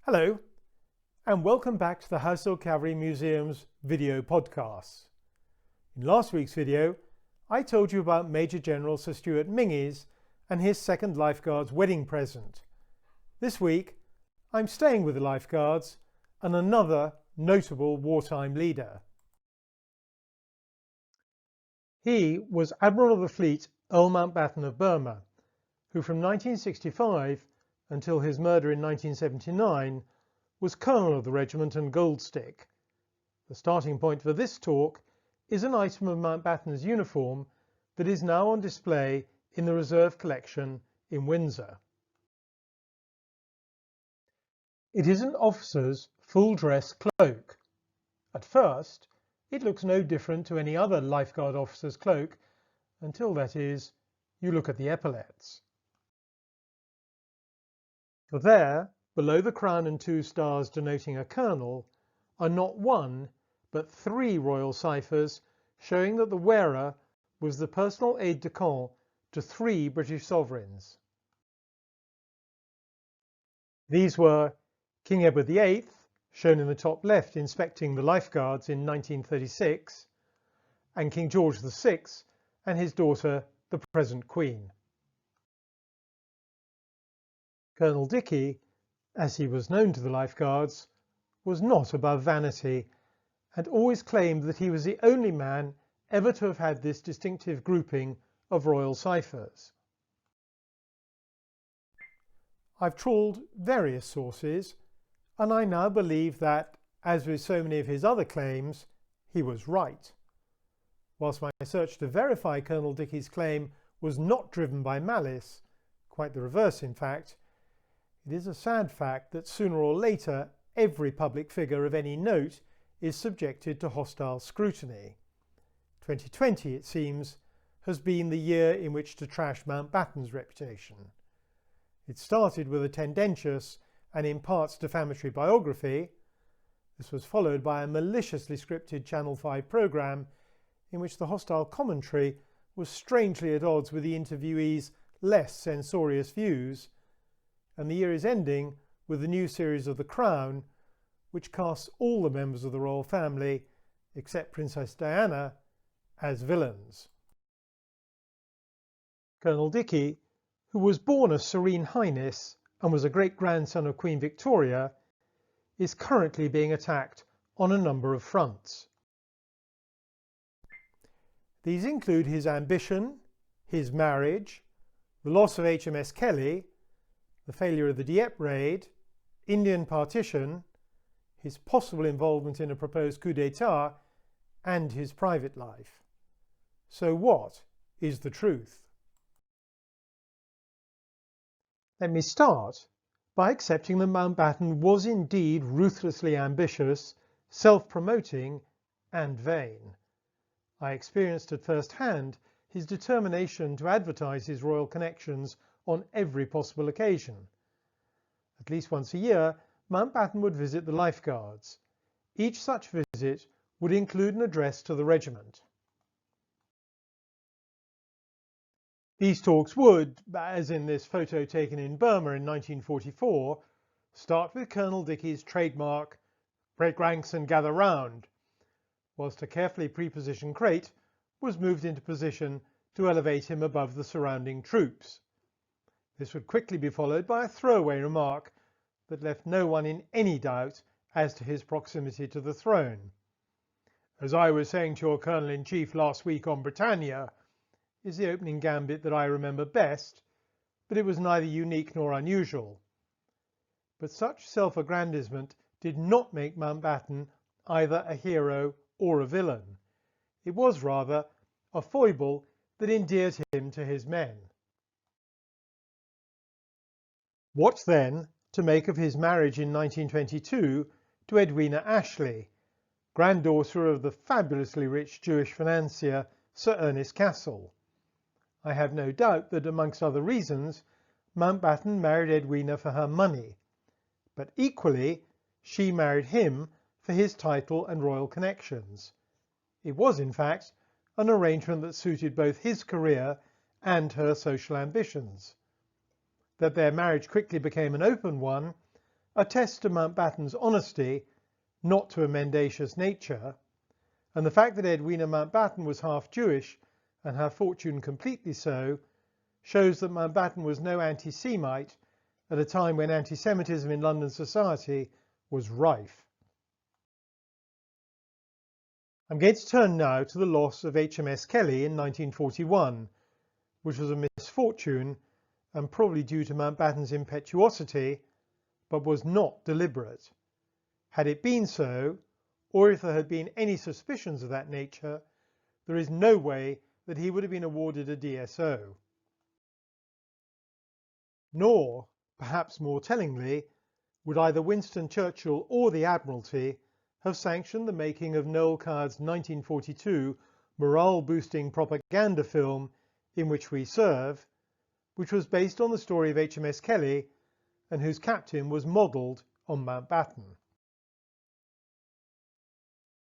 Hello, and welcome back to the Household Cavalry Museum's video podcasts. In last week's video, I told you about Major General Sir Stuart Minges and his second Lifeguards wedding present. This week, I'm staying with the Lifeguards and another notable wartime leader. He was Admiral of the Fleet Earl Mountbatten of Burma, who from 1965 until his murder in 1979 was Colonel of the regiment and Gold Stick. The starting point for this talk is an item of Mountbatten's uniform that is now on display in the Reserve Collection in Windsor. It is an officer's full-dress cloak. At first, it looks no different to any other lifeguard officer's cloak until, that is, you look at the epaulets. For there, below the crown and 2 stars denoting a colonel, are not 1 but 3 royal ciphers showing that the wearer was the personal aide-de-camp to 3 British sovereigns. These were King Edward VIII, shown in the top left inspecting the Lifeguards in 1936, and King George VI and his daughter, the present Queen. Colonel Dickey, as he was known to the Lifeguards, was not above vanity and always claimed that he was the only man ever to have had this distinctive grouping of royal ciphers. I've trawled various sources, and I now believe that, as with so many of his other claims, he was right. Whilst my search to verify Colonel Dickey's claim was not driven by malice, quite the reverse in fact, it is a sad fact that sooner or later every public figure of any note is subjected to hostile scrutiny. 2020, it seems, has been the year in which to trash Mountbatten's reputation. It started with a tendentious and in parts defamatory biography. This was followed by a maliciously scripted Channel 5 programme in which the hostile commentary was strangely at odds with the interviewee's less censorious views, and the year is ending with the new series of The Crown, which casts all the members of the royal family, except Princess Diana, as villains. Colonel Dickey, who was born a Serene Highness and was a great-grandson of Queen Victoria, is currently being attacked on a number of fronts. These include his ambition, his marriage, the loss of HMS Kelly, the failure of the Dieppe raid, Indian partition, his possible involvement in a proposed coup d'etat, and his private life. So what is the truth? Let me start by accepting that Mountbatten was indeed ruthlessly ambitious, self-promoting, and vain. I experienced at first hand his determination to advertise his royal connections on every possible occasion. At least once a year, Mountbatten would visit the Lifeguards. Each such visit would include an address to the regiment. These talks would, as in this photo taken in Burma in 1944, start with Colonel Dickey's trademark "break ranks and gather round," whilst a carefully pre-positioned crate was moved into position to elevate him above the surrounding troops. This would quickly be followed by a throwaway remark that left no one in any doubt as to his proximity to the throne. "As I was saying to your Colonel-in-Chief last week on Britannia," is the opening gambit that I remember best, but it was neither unique nor unusual. But such self-aggrandizement did not make Mountbatten either a hero or a villain. It was rather a foible that endeared him to his men. What then to make of his marriage in 1922 to Edwina Ashley, granddaughter of the fabulously rich Jewish financier Sir Ernest Cassel? I have no doubt that, amongst other reasons, Mountbatten married Edwina for her money, but equally she married him for his title and royal connections. It was, in fact, an arrangement that suited both his career and her social ambitions. That their marriage quickly became an open one attest to Mountbatten's honesty, not to a mendacious nature, and the fact that Edwina Mountbatten was half Jewish and her fortune completely so, shows that Mountbatten was no anti-Semite at a time when anti-Semitism in London society was rife. I'm going to turn now to the loss of HMS Kelly in 1941, which was a misfortune and probably due to Mountbatten's impetuosity, but was not deliberate. Had it been so, or if there had been any suspicions of that nature, there is no way that he would have been awarded a DSO. Nor, perhaps more tellingly, would either Winston Churchill or the Admiralty have sanctioned the making of Noel Coward's 1942 morale-boosting propaganda film In Which We Serve, which was based on the story of HMS Kelly and whose captain was modelled on Mountbatten.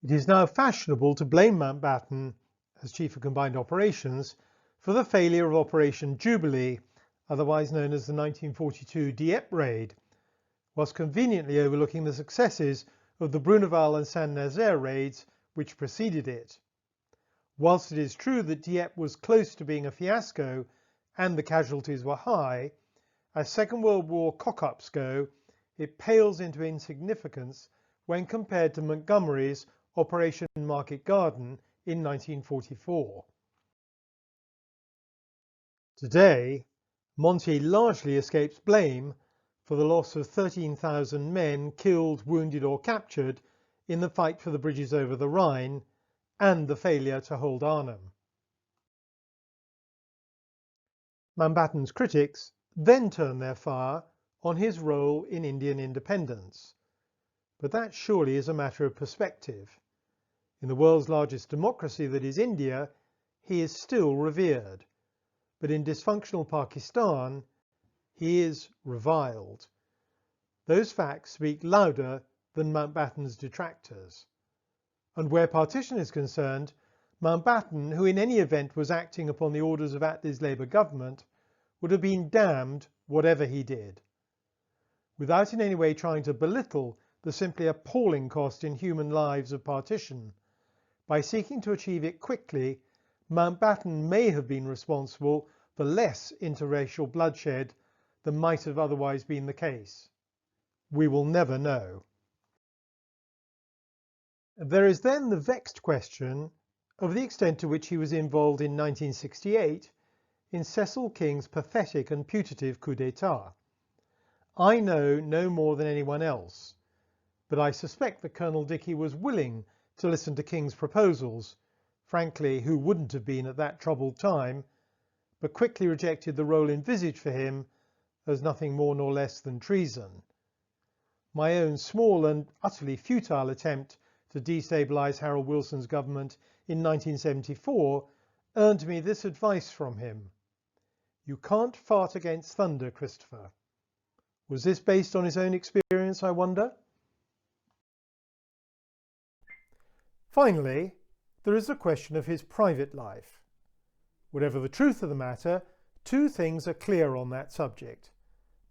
It is now fashionable to blame Mountbatten, as Chief of Combined Operations, for the failure of Operation Jubilee, otherwise known as the 1942 Dieppe raid, whilst conveniently overlooking the successes of the Bruneval and Saint-Nazaire raids which preceded it. Whilst it is true that Dieppe was close to being a fiasco and the casualties were high, as Second World War cock-ups go, it pales into insignificance when compared to Montgomery's Operation Market Garden in 1944. Today, Monty largely escapes blame for the loss of 13,000 men killed, wounded or captured in the fight for the bridges over the Rhine and the failure to hold Arnhem. Mountbatten's critics then turn their fire on his role in Indian independence, but that surely is a matter of perspective. In the world's largest democracy that is India, he is still revered, but in dysfunctional Pakistan, he is reviled. Those facts speak louder than Mountbatten's detractors. And where partition is concerned, Mountbatten, who in any event was acting upon the orders of Attlee's Labour government, would have been damned whatever he did. Without in any way trying to belittle the simply appalling cost in human lives of partition, by seeking to achieve it quickly, Mountbatten may have been responsible for less interracial bloodshed than might have otherwise been the case. We will never know. There is then the vexed question of the extent to which he was involved in 1968 in Cecil King's pathetic and putative coup d'etat. I know no more than anyone else, but I suspect that Colonel Dickey was willing to listen to King's proposals. Frankly, who wouldn't have been at that troubled time, but quickly rejected the role envisaged for him as nothing more nor less than treason. My own small and utterly futile attempt to destabilise Harold Wilson's government in 1974 earned me this advice from him: "You can't fart against thunder, Christopher." Was this based on his own experience, I wonder? Finally, there is the question of his private life. Whatever the truth of the matter, two things are clear on that subject.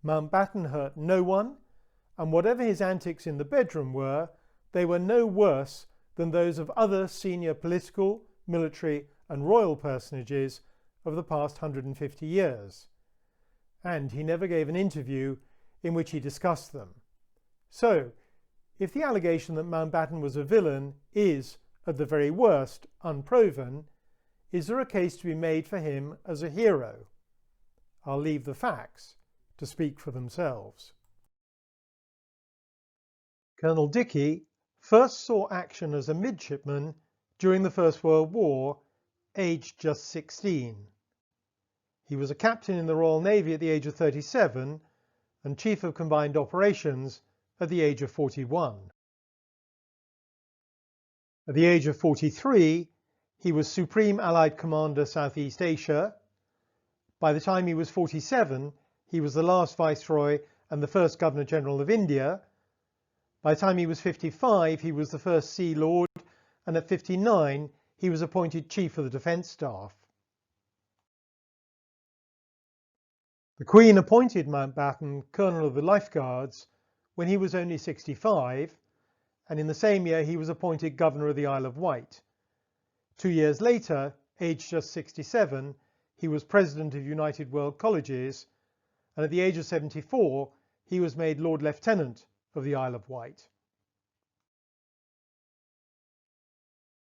Mountbatten hurt no one, and whatever his antics in the bedroom were, they were no worse than those of other senior political, military and royal personages of the past 150 years. And he never gave an interview in which he discussed them. So, if the allegation that Mountbatten was a villain is, at the very worst, unproven, is there a case to be made for him as a hero? I'll leave the facts to speak for themselves. Colonel Dickey first saw action as a midshipman during the First World War, aged just 16. He was a captain in the Royal Navy at the age of 37 and Chief of Combined Operations at the age of 41. At the age of 43, he was Supreme Allied Commander Southeast Asia. By the time he was 47, he was the last Viceroy and the first Governor-General of India. By the time he was 55, he was the first Sea Lord, and at 59, he was appointed Chief of the Defence Staff. The Queen appointed Mountbatten Colonel of the Life Guards when he was only 65, and in the same year he was appointed Governor of the Isle of Wight. 2 years later, aged just 67, he was President of United World Colleges, and at the age of 74, he was made Lord Lieutenant of the Isle of Wight.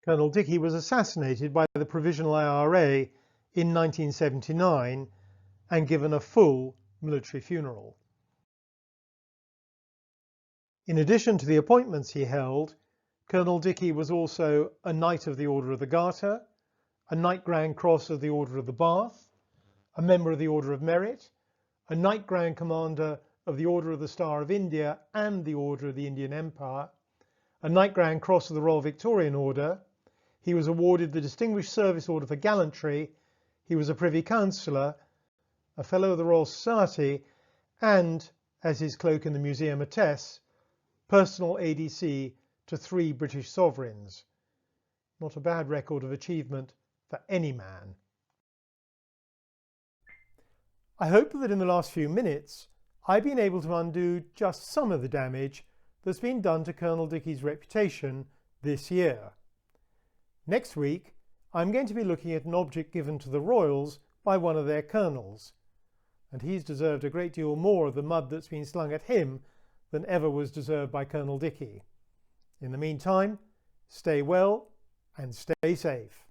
Colonel Dickey was assassinated by the Provisional IRA in 1979 and given a full military funeral. In addition to the appointments he held, Colonel Dickey was also a Knight of the Order of the Garter, a Knight Grand Cross of the Order of the Bath, a member of the Order of Merit, a Knight Grand Commander of the Order of the Star of India and the Order of the Indian Empire, a Knight Grand Cross of the Royal Victorian Order. He was awarded the Distinguished Service Order for Gallantry. He was a Privy Councillor, a Fellow of the Royal Society, and, as his cloak in the museum attests, personal ADC to 3 British sovereigns. Not a bad record of achievement for any man. I hope that in the last few minutes I've been able to undo just some of the damage that's been done to Colonel Dickey's reputation this year. Next week I'm going to be looking at an object given to the Royals by one of their colonels, and he's deserved a great deal more of the mud that's been slung at him than ever was deserved by Colonel Dickey. In the meantime, stay well and stay safe.